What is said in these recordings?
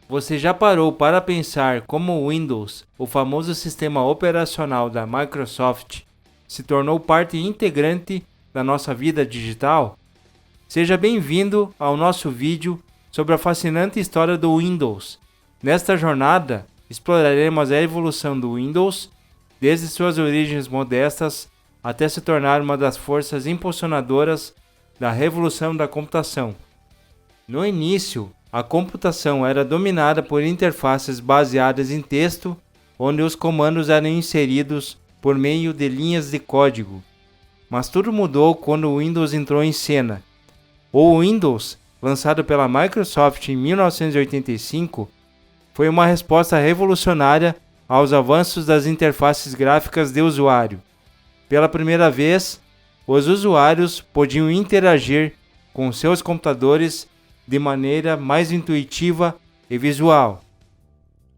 Você já parou para pensar como o Windows, o famoso sistema operacional da Microsoft, se tornou parte integrante da nossa vida digital? Seja bem-vindo ao nosso vídeo sobre a fascinante história do Windows. Nesta jornada, exploraremos a evolução do Windows, desde suas origens modestas até se tornar uma das forças impulsionadoras da revolução da computação. No início, a computação era dominada por interfaces baseadas em texto, onde os comandos eram inseridos por meio de linhas de código. Mas tudo mudou quando o Windows entrou em cena. O Windows, lançado pela Microsoft em 1985, foi uma resposta revolucionária aos avanços das interfaces gráficas de usuário. Pela primeira vez, os usuários podiam interagir com seus computadores de maneira mais intuitiva e visual.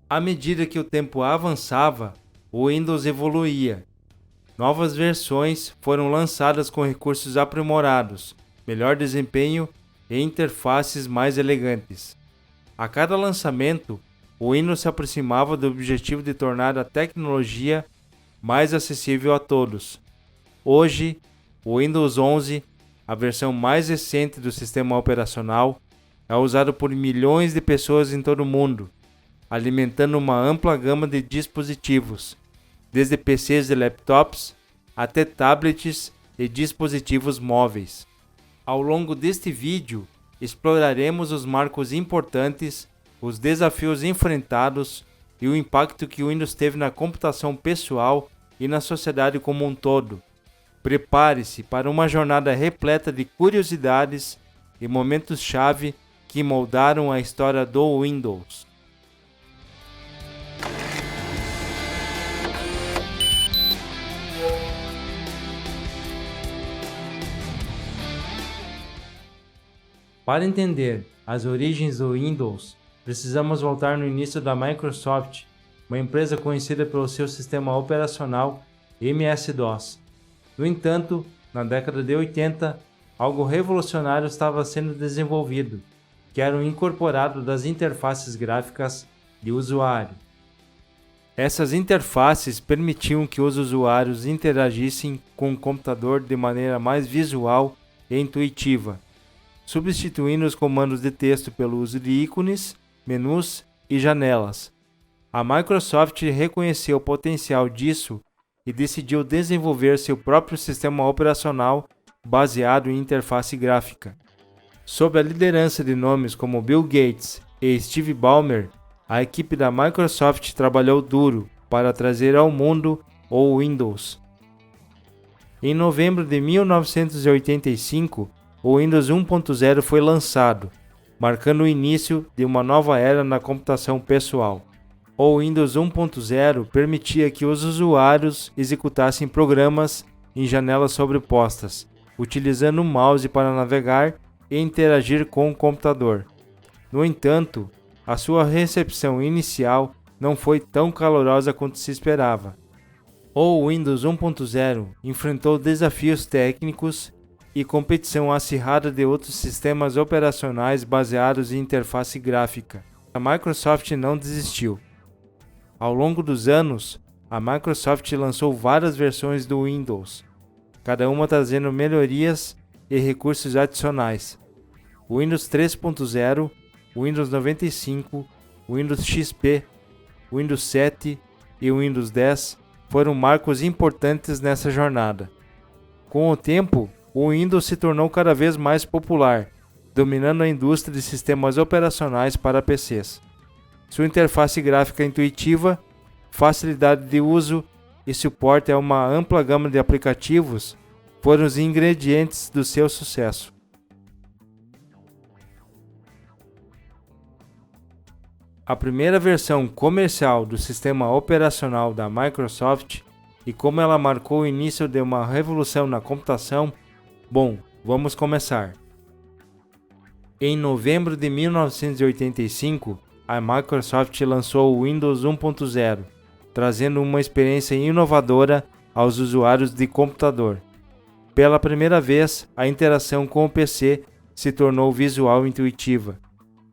À medida que o tempo avançava, o Windows evoluía. Novas versões foram lançadas com recursos aprimorados, melhor desempenho e interfaces mais elegantes. A cada lançamento, o Windows se aproximava do objetivo de tornar a tecnologia mais acessível a todos. Hoje, o Windows 11, a versão mais recente do sistema operacional, é usado por milhões de pessoas em todo o mundo, alimentando uma ampla gama de dispositivos, desde PCs e laptops até tablets e dispositivos móveis. Ao longo deste vídeo, exploraremos os marcos importantes, os desafios enfrentados e o impacto que o Windows teve na computação pessoal e na sociedade como um todo. Prepare-se para uma jornada repleta de curiosidades e momentos-chave que moldaram a história do Windows. Para entender as origens do Windows, precisamos voltar no início da Microsoft, uma empresa conhecida pelo seu sistema operacional MS-DOS. No entanto, na década de 80, algo revolucionário estava sendo desenvolvido, que era o incorporado das interfaces gráficas de usuário. Essas interfaces permitiam que os usuários interagissem com o computador de maneira mais visual e intuitiva, substituindo os comandos de texto pelo uso de ícones, menus e janelas. A Microsoft reconheceu o potencial disso e decidiu desenvolver seu próprio sistema operacional baseado em interface gráfica. Sob a liderança de nomes como Bill Gates e Steve Ballmer, a equipe da Microsoft trabalhou duro para trazer ao mundo o Windows. Em novembro de 1985, o Windows 1.0 foi lançado, marcando o início de uma nova era na computação pessoal. O Windows 1.0 permitia que os usuários executassem programas em janelas sobrepostas, utilizando o mouse para navegar e interagir com o computador. No entanto, a sua recepção inicial não foi tão calorosa quanto se esperava. O Windows 1.0 enfrentou desafios técnicos e competição acirrada de outros sistemas operacionais baseados em interface gráfica. A Microsoft não desistiu. Ao longo dos anos, a Microsoft lançou várias versões do Windows, cada uma trazendo melhorias e recursos adicionais. O Windows 3.0, o Windows 95, o Windows XP, o Windows 7 e o Windows 10 foram marcos importantes nessa jornada. Com o tempo, o Windows se tornou cada vez mais popular, dominando a indústria de sistemas operacionais para PCs. Sua interface gráfica intuitiva, facilidade de uso e suporte a uma ampla gama de aplicativos foram os ingredientes do seu sucesso. A primeira versão comercial do sistema operacional da Microsoft e como ela marcou o início de uma revolução na computação. Bom, vamos começar. Em novembro de 1985, a Microsoft lançou o Windows 1.0, trazendo uma experiência inovadora aos usuários de computador. Pela primeira vez, a interação com o PC se tornou visual e intuitiva.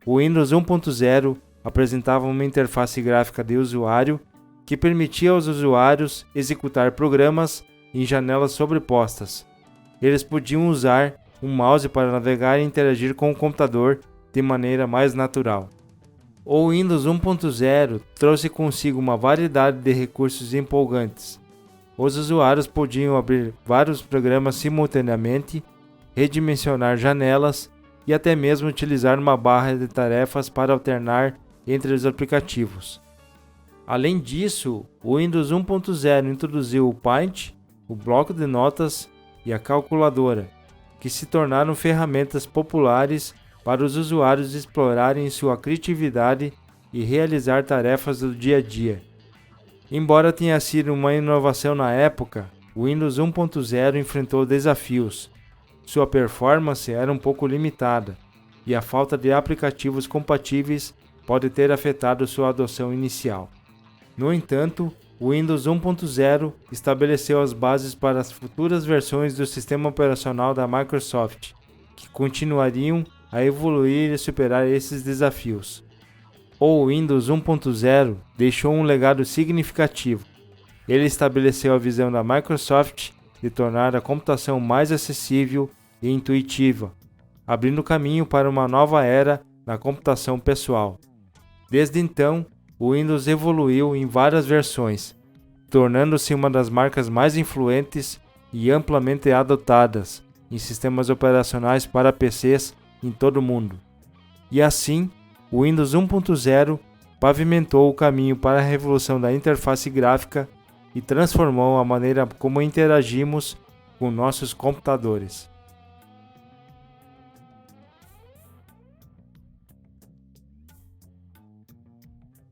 O Windows 1.0 apresentava uma interface gráfica de usuário que permitia aos usuários executar programas em janelas sobrepostas. Eles podiam usar um mouse para navegar e interagir com o computador de maneira mais natural. O Windows 1.0 trouxe consigo uma variedade de recursos empolgantes. Os usuários podiam abrir vários programas simultaneamente, redimensionar janelas e até mesmo utilizar uma barra de tarefas para alternar entre os aplicativos. Além disso, o Windows 1.0 introduziu o Paint, o bloco de notas e a calculadora, que se tornaram ferramentas populares para os usuários explorarem sua criatividade e realizar tarefas do dia a dia. Embora tenha sido uma inovação na época, o Windows 1.0 enfrentou desafios. Sua performance era um pouco limitada, e a falta de aplicativos compatíveis pode ter afetado sua adoção inicial. No entanto, o Windows 1.0 estabeleceu as bases para as futuras versões do sistema operacional da Microsoft, que continuariam a evoluir e superar esses desafios. O Windows 1.0 deixou um legado significativo. Ele estabeleceu a visão da Microsoft de tornar a computação mais acessível e intuitiva, abrindo caminho para uma nova era na computação pessoal. Desde então, o Windows evoluiu em várias versões, tornando-se uma das marcas mais influentes e amplamente adotadas em sistemas operacionais para PCs em todo o mundo. E assim, o Windows 1.0 pavimentou o caminho para a revolução da interface gráfica e transformou a maneira como interagimos com nossos computadores.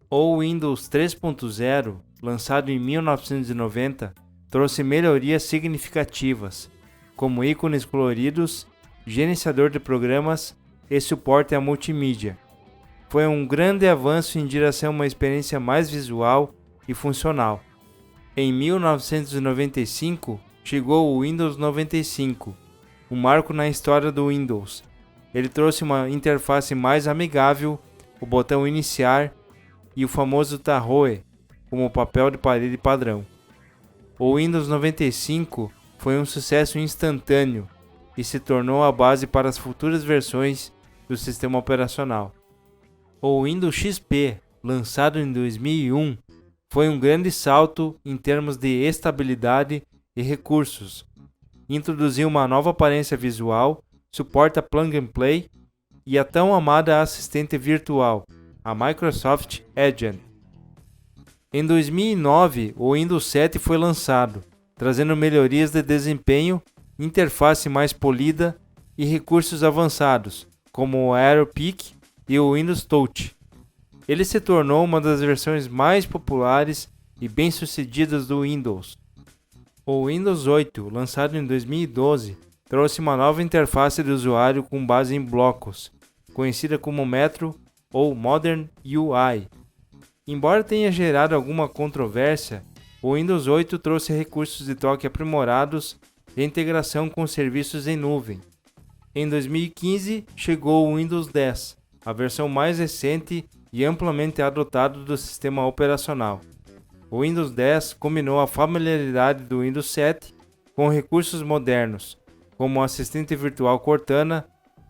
O Windows 3.0, lançado em 1990, trouxe melhorias significativas, como ícones coloridos, gerenciador de programas e suporte à multimídia. Foi um grande avanço em direção a uma experiência mais visual e funcional. Em 1995, chegou o Windows 95, um marco na história do Windows. Ele trouxe uma interface mais amigável, o botão iniciar e o famoso Tahoe como papel de parede padrão. O Windows 95 foi um sucesso instantâneo e se tornou a base para as futuras versões do sistema operacional. O Windows XP, lançado em 2001, foi um grande salto em termos de estabilidade e recursos. Introduziu uma nova aparência visual, suporta plug and play e a tão amada assistente virtual, a Microsoft Edge. Em 2009, o Windows 7 foi lançado, trazendo melhorias de desempenho, interface mais polida e recursos avançados, como o AeroPic e o Windows Touch. Ele se tornou uma das versões mais populares e bem-sucedidas do Windows. O Windows 8, lançado em 2012, trouxe uma nova interface de usuário com base em blocos, conhecida como Metro ou Modern UI. Embora tenha gerado alguma controvérsia, o Windows 8 trouxe recursos de toque aprimorados e integração com serviços em nuvem. Em 2015, chegou o Windows 10, a versão mais recente e amplamente adotada do sistema operacional. O Windows 10 combinou a familiaridade do Windows 7 com recursos modernos, como o assistente virtual Cortana,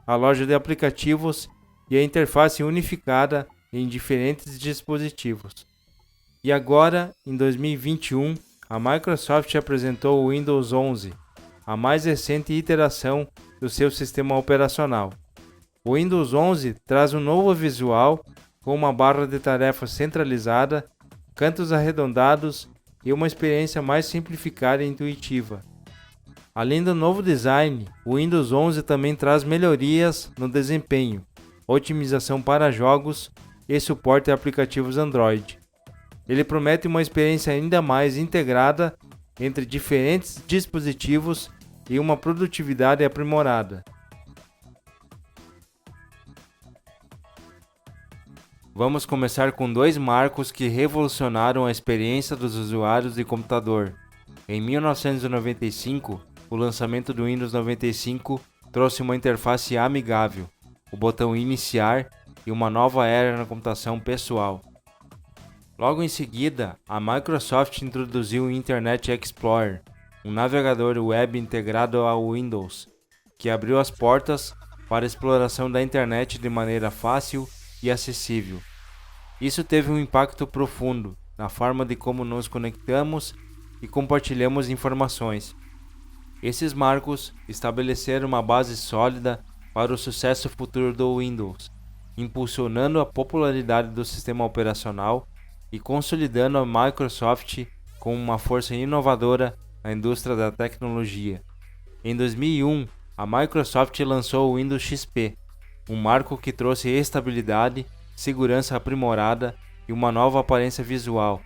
a loja de aplicativos e a interface unificada em diferentes dispositivos. E agora, em 2021, a Microsoft apresentou o Windows 11, a mais recente iteração do seu sistema operacional. O Windows 11 traz um novo visual com uma barra de tarefas centralizada, cantos arredondados e uma experiência mais simplificada e intuitiva. Além do novo design, o Windows 11 também traz melhorias no desempenho, otimização para jogos e suporte a aplicativos Android. Ele promete uma experiência ainda mais integrada entre diferentes dispositivos e uma produtividade aprimorada. Vamos começar com dois marcos que revolucionaram a experiência dos usuários de computador. Em 1995, o lançamento do Windows 95 trouxe uma interface amigável, o botão iniciar e uma nova era na computação pessoal. Logo em seguida, a Microsoft introduziu o Internet Explorer, um navegador web integrado ao Windows, que abriu as portas para a exploração da internet de maneira fácil e acessível. Isso teve um impacto profundo na forma de como nos conectamos e compartilhamos informações. Esses marcos estabeleceram uma base sólida para o sucesso futuro do Windows, impulsionando a popularidade do sistema operacional e consolidando a Microsoft como uma força inovadora na indústria da tecnologia. Em 2001, a Microsoft lançou o Windows XP, um marco que trouxe estabilidade, segurança aprimorada e uma nova aparência visual.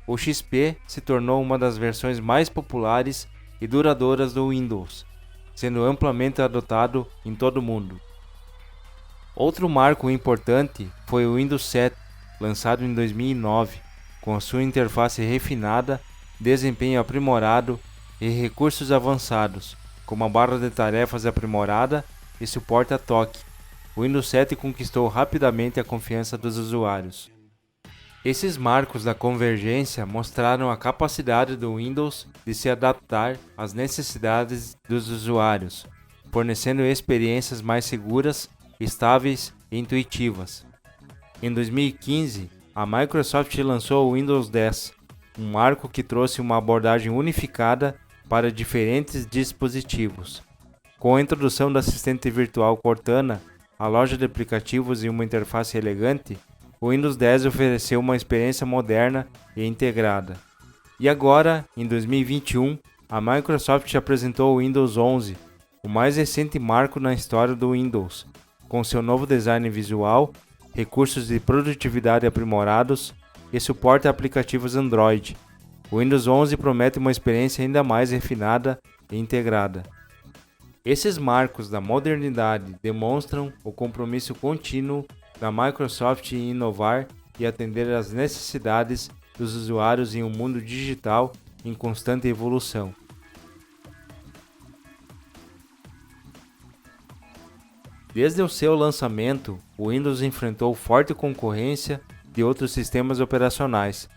O XP se tornou uma das versões mais populares e duradouras do Windows, sendo amplamente adotado em todo o mundo. Outro marco importante foi o Windows 7, lançado em 2009, com sua interface refinada, desempenho aprimorado e recursos avançados, como a barra de tarefas aprimorada e suporte a toque. O Windows 7 conquistou rapidamente a confiança dos usuários. Esses marcos da convergência mostraram a capacidade do Windows de se adaptar às necessidades dos usuários, fornecendo experiências mais seguras, estáveis e intuitivas. Em 2015, a Microsoft lançou o Windows 10, um marco que trouxe uma abordagem unificada para diferentes dispositivos. Com a introdução do assistente virtual Cortana, a loja de aplicativos e uma interface elegante, o Windows 10 ofereceu uma experiência moderna e integrada. E agora, em 2021, a Microsoft apresentou o Windows 11, o mais recente marco na história do Windows, com seu novo design visual, recursos de produtividade aprimorados e suporte a aplicativos Android. O Windows 11 promete uma experiência ainda mais refinada e integrada. Esses marcos da modernidade demonstram o compromisso contínuo da Microsoft em inovar e atender às necessidades dos usuários em um mundo digital em constante evolução. Desde o seu lançamento, o Windows enfrentou forte concorrência de outros sistemas operacionais.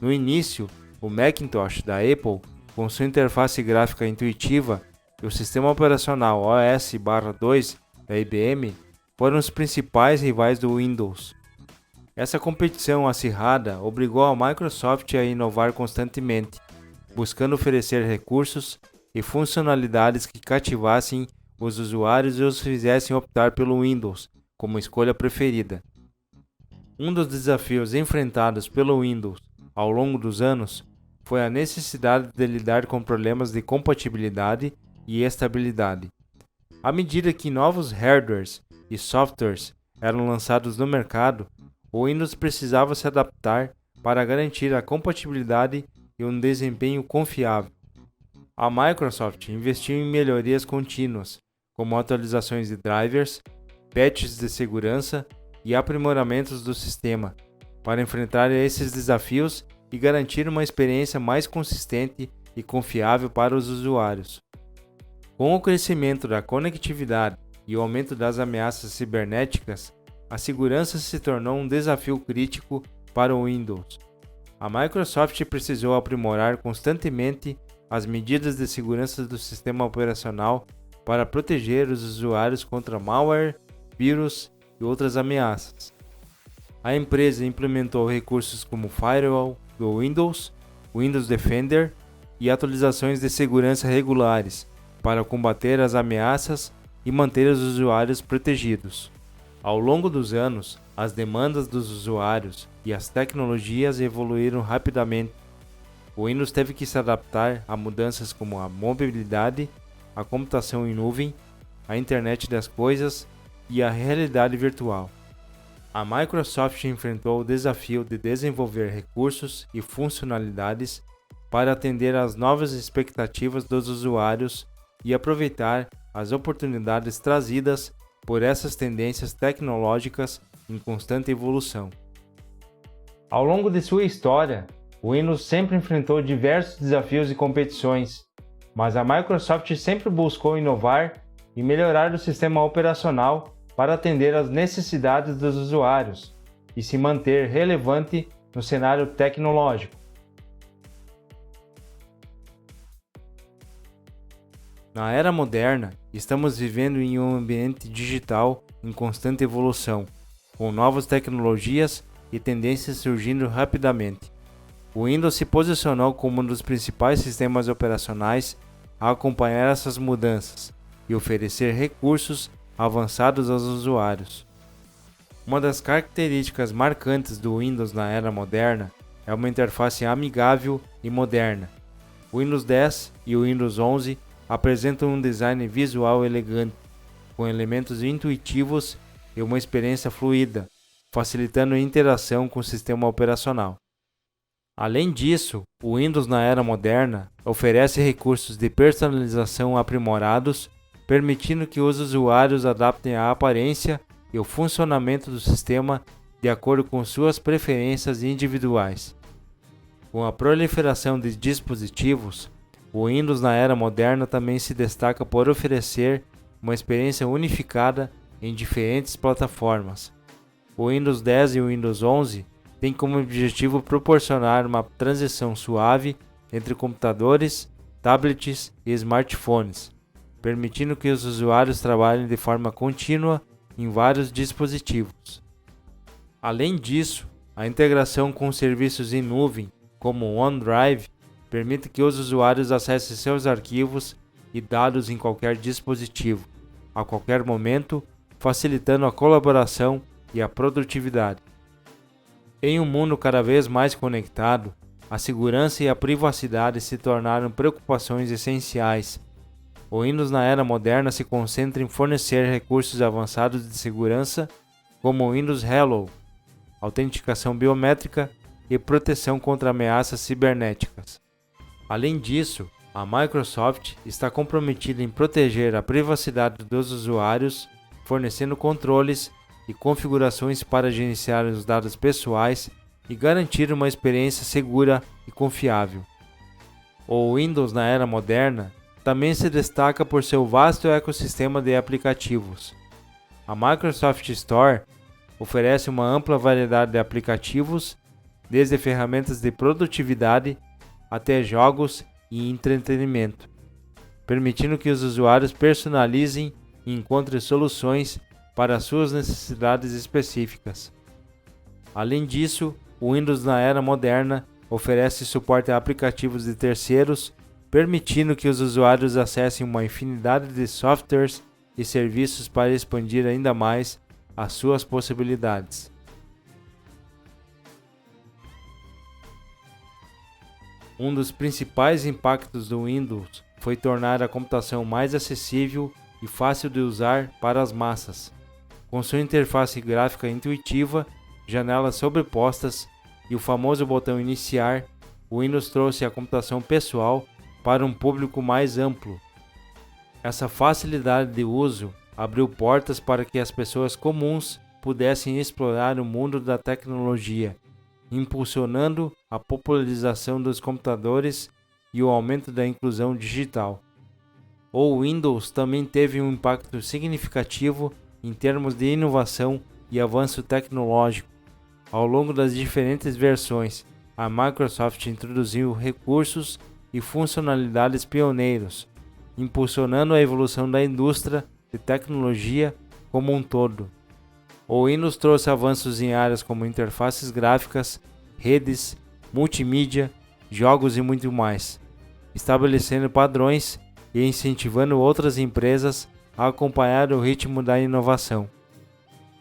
No início, o Macintosh da Apple, com sua interface gráfica intuitiva, e o sistema operacional OS/2 da IBM foram os principais rivais do Windows. Essa competição acirrada obrigou a Microsoft a inovar constantemente, buscando oferecer recursos e funcionalidades que cativassem os usuários e os fizessem optar pelo Windows como escolha preferida. Um dos desafios enfrentados pelo Windows ao longo dos anos foi a necessidade de lidar com problemas de compatibilidade e estabilidade. À medida que novos hardwares e softwares eram lançados no mercado, o Windows precisava se adaptar para garantir a compatibilidade e um desempenho confiável. A Microsoft investiu em melhorias contínuas, como atualizações de drivers, patches de segurança e aprimoramentos do sistema, para enfrentar esses desafios e garantir uma experiência mais consistente e confiável para os usuários. Com o crescimento da conectividade e o aumento das ameaças cibernéticas, a segurança se tornou um desafio crítico para o Windows. A Microsoft precisou aprimorar constantemente as medidas de segurança do sistema operacional para proteger os usuários contra malware, vírus e outras ameaças. A empresa implementou recursos como Firewall do Windows, Windows Defender e atualizações de segurança regulares para combater as ameaças e manter os usuários protegidos. Ao longo dos anos, as demandas dos usuários e as tecnologias evoluíram rapidamente. O Windows teve que se adaptar a mudanças como a mobilidade, a computação em nuvem, a internet das coisas e a realidade virtual. A Microsoft enfrentou o desafio de desenvolver recursos e funcionalidades para atender às novas expectativas dos usuários e aproveitar as oportunidades trazidas por essas tendências tecnológicas em constante evolução. Ao longo de sua história, o Windows sempre enfrentou diversos desafios e competições, mas a Microsoft sempre buscou inovar e melhorar o sistema operacional para atender às necessidades dos usuários e se manter relevante no cenário tecnológico. Na era moderna, estamos vivendo em um ambiente digital em constante evolução, com novas tecnologias e tendências surgindo rapidamente. O Windows se posicionou como um dos principais sistemas operacionais a acompanhar essas mudanças e oferecer recursos avançados aos usuários. Uma das características marcantes do Windows na era moderna é uma interface amigável e moderna. O Windows 10 e o Windows 11 apresentam um design visual elegante, com elementos intuitivos e uma experiência fluida, facilitando a interação com o sistema operacional. Além disso, o Windows na era moderna oferece recursos de personalização aprimorados, permitindo que os usuários adaptem a aparência e o funcionamento do sistema de acordo com suas preferências individuais. Com a proliferação de dispositivos, o Windows na era moderna também se destaca por oferecer uma experiência unificada em diferentes plataformas. O Windows 10 e o Windows 11 têm como objetivo proporcionar uma transição suave entre computadores, tablets e smartphones, permitindo que os usuários trabalhem de forma contínua em vários dispositivos. Além disso, a integração com serviços em nuvem, como o OneDrive, permite que os usuários acessem seus arquivos e dados em qualquer dispositivo, a qualquer momento, facilitando a colaboração e a produtividade. Em um mundo cada vez mais conectado, a segurança e a privacidade se tornaram preocupações essenciais. O Windows na era moderna se concentra em fornecer recursos avançados de segurança, como o Windows Hello, autenticação biométrica e proteção contra ameaças cibernéticas. Além disso, a Microsoft está comprometida em proteger a privacidade dos usuários, fornecendo controles e configurações para gerenciar os dados pessoais e garantir uma experiência segura e confiável. O Windows na era moderna também se destaca por seu vasto ecossistema de aplicativos. A Microsoft Store oferece uma ampla variedade de aplicativos, desde ferramentas de produtividade até jogos e entretenimento, permitindo que os usuários personalizem e encontrem soluções para suas necessidades específicas. Além disso, o Windows na era moderna oferece suporte a aplicativos de terceiros, permitindo que os usuários acessem uma infinidade de softwares e serviços para expandir ainda mais as suas possibilidades. Um dos principais impactos do Windows foi tornar a computação mais acessível e fácil de usar para as massas. Com sua interface gráfica intuitiva, janelas sobrepostas e o famoso botão iniciar, o Windows trouxe a computação pessoal para um público mais amplo. Essa facilidade de uso abriu portas para que as pessoas comuns pudessem explorar o mundo da tecnologia, impulsionando a popularização dos computadores e o aumento da inclusão digital. O Windows também teve um impacto significativo em termos de inovação e avanço tecnológico. Ao longo das diferentes versões, a Microsoft introduziu recursos e funcionalidades pioneiros, impulsionando a evolução da indústria de tecnologia como um todo. O Windows trouxe avanços em áreas como interfaces gráficas, redes, multimídia, jogos e muito mais, estabelecendo padrões e incentivando outras empresas a acompanhar o ritmo da inovação.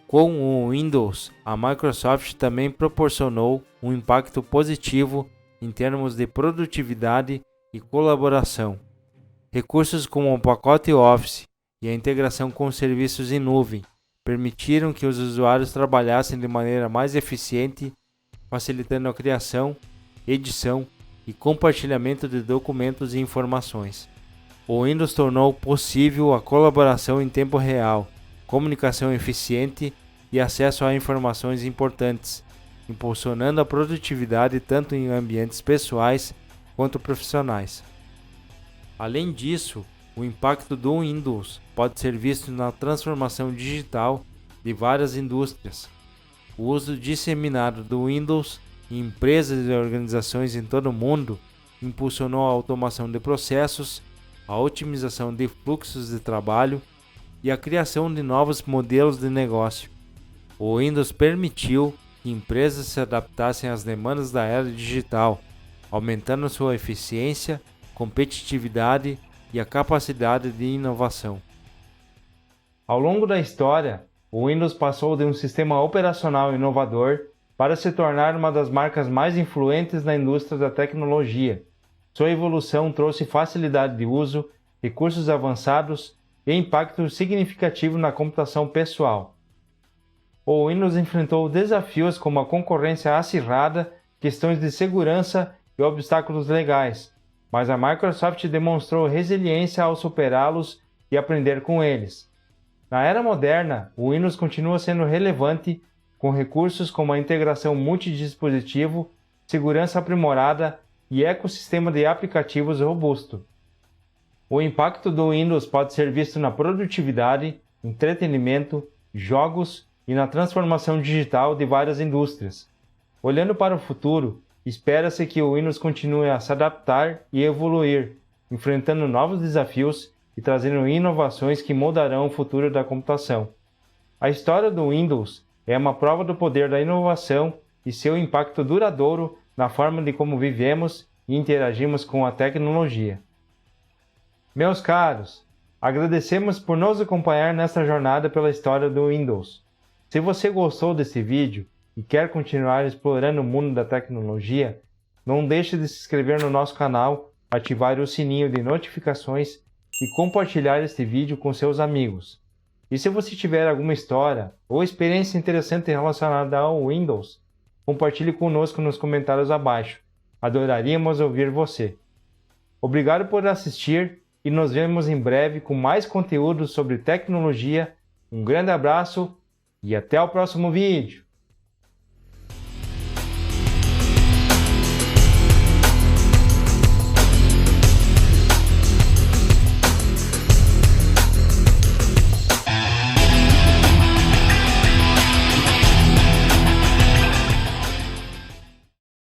Com o Windows, a Microsoft também proporcionou um impacto positivo em termos de produtividade e colaboração. Recursos como o pacote Office e a integração com serviços em nuvem permitiram que os usuários trabalhassem de maneira mais eficiente, facilitando a criação, edição e compartilhamento de documentos e informações. O Windows tornou possível a colaboração em tempo real, comunicação eficiente e acesso a informações importantes, impulsionando a produtividade tanto em ambientes pessoais quanto profissionais. Além disso, o impacto do Windows pode ser visto na transformação digital de várias indústrias. O uso disseminado do Windows em empresas e organizações em todo o mundo impulsionou a automação de processos, a otimização de fluxos de trabalho e a criação de novos modelos de negócio. O Windows permitiu que empresas se adaptassem às demandas da era digital, aumentando sua eficiência, competitividade e a capacidade de inovação. Ao longo da história, o Windows passou de um sistema operacional inovador para se tornar uma das marcas mais influentes na indústria da tecnologia. Sua evolução trouxe facilidade de uso, recursos avançados e impacto significativo na computação pessoal. O Windows enfrentou desafios como a concorrência acirrada, questões de segurança e obstáculos legais, mas a Microsoft demonstrou resiliência ao superá-los e aprender com eles. Na era moderna, o Windows continua sendo relevante, com recursos como a integração multidispositivo, segurança aprimorada e ecossistema de aplicativos robusto. O impacto do Windows pode ser visto na produtividade, entretenimento, jogos e na transformação digital de várias indústrias. Olhando para o futuro, espera-se que o Windows continue a se adaptar e evoluir, enfrentando novos desafios e trazendo inovações que moldarão o futuro da computação. A história do Windows é uma prova do poder da inovação e seu impacto duradouro na forma de como vivemos e interagimos com a tecnologia. Meus caros, agradecemos por nos acompanhar nesta jornada pela história do Windows. Se você gostou desse vídeo e quer continuar explorando o mundo da tecnologia, não deixe de se inscrever no nosso canal, ativar o sininho de notificações e compartilhar este vídeo com seus amigos. E se você tiver alguma história ou experiência interessante relacionada ao Windows, compartilhe conosco nos comentários abaixo. Adoraríamos ouvir você. Obrigado por assistir e nos vemos em breve com mais conteúdo sobre tecnologia. Um grande abraço e até o próximo vídeo!